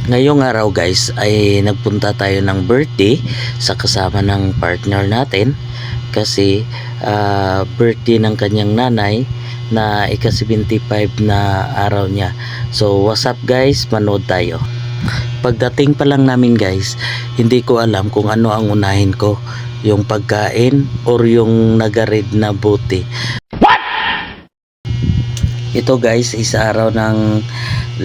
Ngayong araw guys ay nagpunta tayo ng birthday sa kasama ng partner natin kasi birthday ng kanyang nanay na ika-75 na araw niya. So what's up guys, manood tayo. Pagdating pa lang namin guys, hindi ko alam kung ano ang unahin ko, yung pagkain or yung nagarid na buti. What? Ito guys is araw ng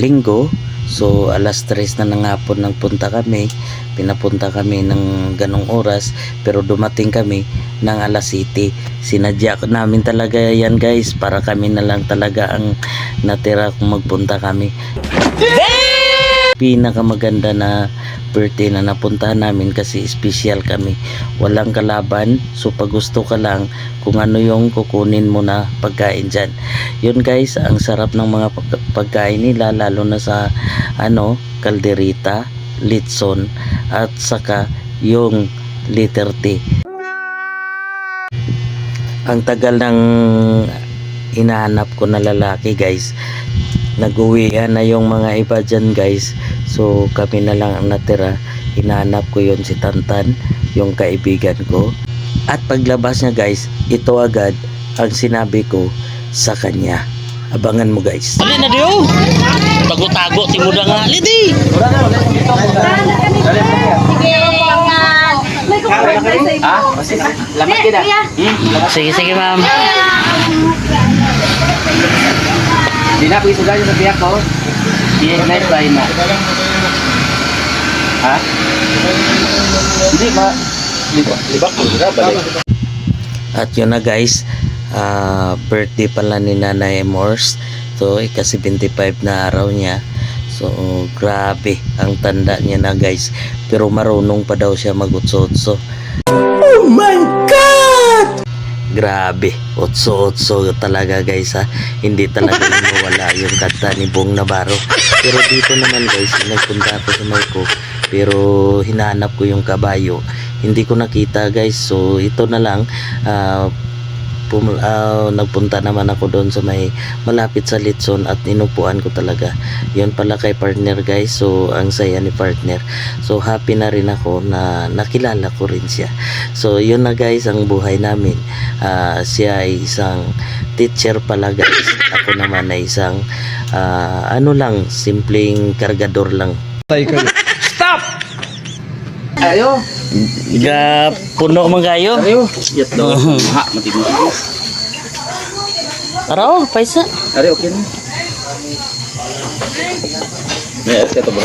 linggo. So alas 3 na ng hapon nagpunta kami. Pinapunta kami ng ganong oras, pero dumating kami ng alas 7. Sinadya namin talaga yan guys, para kami na lang talaga ang natira kung magpunta kami. Pinakamaganda na birthday na napuntahan namin kasi special kami, walang kalaban. So pag gusto ka lang kung ano yung kukunin mo na pagkain dyan. Yun guys, ang sarap ng mga pagkain nila, lalo na sa kalderita, litson at saka yung letter T. Ang tagal ng hinahanap ko na lalaki guys, nag-uwian na yung mga iba dyan guys. So kami na lang ang natira. Hinahanap ko yon si Tantan, yung kaibigan ko. At paglabas niya guys, ito agad ang sinabi ko sa kanya. Abangan mo guys. Ali na diyo. Tago-tago si muda nga lidi. Lamat kita. Sige ma'am. Di na pwede sugal sa biyak ko. I-ignite ba na? Ha? Hindi ba? Libak ko na balik. At yun na guys, birthday pala ni Nanay Morse. So ika-75 na araw niya. So grabe ang tanda niya na guys, pero marunong pa daw siya mag-utso-utso. Oh my God! Grabe, otso-otso talaga guys ha. Hindi talaga wala yung kanta ni Bong Navarro. Pero dito naman guys, nagpunta ako sa Mayko, pero hinahanap ko yung kabayo, hindi ko nakita guys. So ito na lang, nagpunta naman ako doon sa may malapit sa Litson at inupuan ko talaga. Yun pala kay partner guys. So ang saya ni partner. So happy na rin ako na nakilala ko rin siya. So yun na guys ang buhay namin. Siya ay isang teacher pala guys. Ako naman ay isang simpleng kargador lang. Stop! Ayo. Ga puno man kayo. Ayo. Yat do. Ha, matino. Araw, paisa. Ayo okay na. May ka to bro.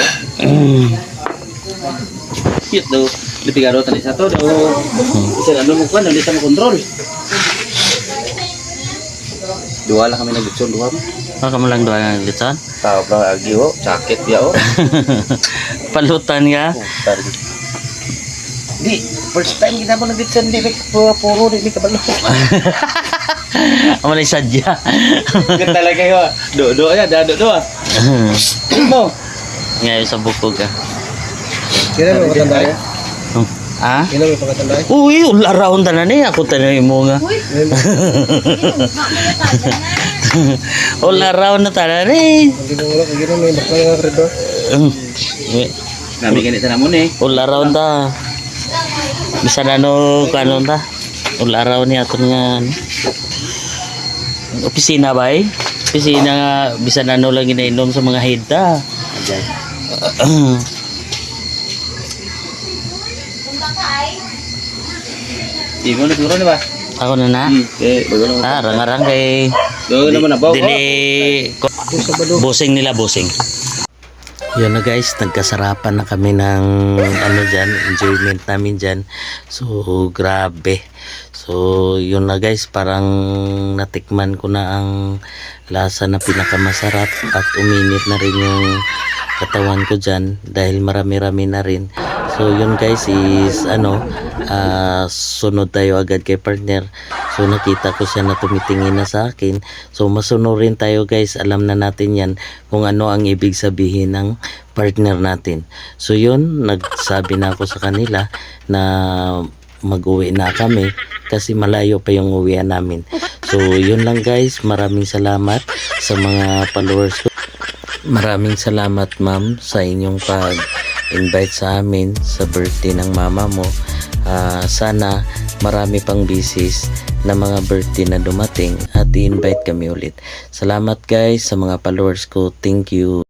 Yat do. Lipigaro tani sa to do. Isa ano mo kan, hindi sa mo control. Dua lang kami nag-litson, dua mo. Kamu lang doon ng litson. Tao bro agi ho, sakit ya ho. Palutan ka. Di, first time kita mo nag-litson, di puro di kabalo. Amo na sadya. Ganda talaga yo. Do ya, do. Mo. Ngayon sa bukog ka. Kira mo katanda ya? Ha? Kira mo katanda? Uy, ularaon tanan ni ako tanan mo nga. Ularaon na tanan ni. Hindi mo ulo, gino may bakla nga kredo. Kami ganit na mo ni. Ularaon ta. Bisan ano kanon ta? Ularaon ni aton nga opisina ba eh? Opisina nga bisan ano lang ginainom sa mga head ta. Di mo na siguro ni ba? Ako na na. Okay, bago na. Rang-rang kay Do naman na bawo. dili busing nila busing. Yun na guys, nagkasarapan na kami ng dyan, enjoyment namin dyan. So grabe. So yun na guys, parang natikman ko na ang lasa na pinakamasarap at uminit na rin yung katawan ko dyan dahil marami-rami na rin. So yun guys is sunod tayo agad kay partner. So nakita ko siya na tumitingin na sa akin. So masunod rin tayo guys. Alam na natin yan kung ano ang ibig sabihin ng partner natin. So yun, nagsabi na ako sa kanila na mag-uwi na kami kasi malayo pa yung uwian namin. So yun lang guys. Maraming salamat sa mga followers ko. Maraming salamat ma'am sa inyong pag-invite sa amin sa birthday ng mama mo. Sana marami pang bisis na mga birthday na dumating at i-invite kami ulit. Salamat guys sa mga followers ko. Thank you.